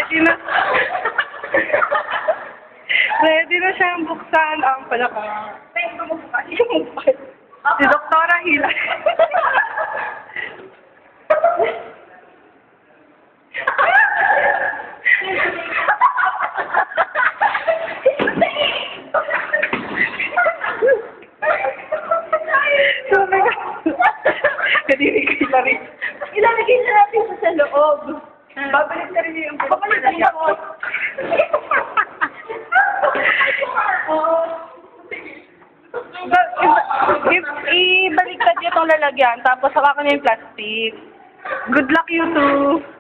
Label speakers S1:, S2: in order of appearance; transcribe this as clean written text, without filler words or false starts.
S1: Ready na. Ready na siyang buksan ang palaka. Si Doktora Hila. Sabi ka. Kadiri ka rin.
S2: Ilalagay na natin sa loob. Babalik na rin yung babalik na rin ako.
S1: Ibaliktad niyo itong lalagyan, tapos hawakan niyo yung plastic. Good luck you two!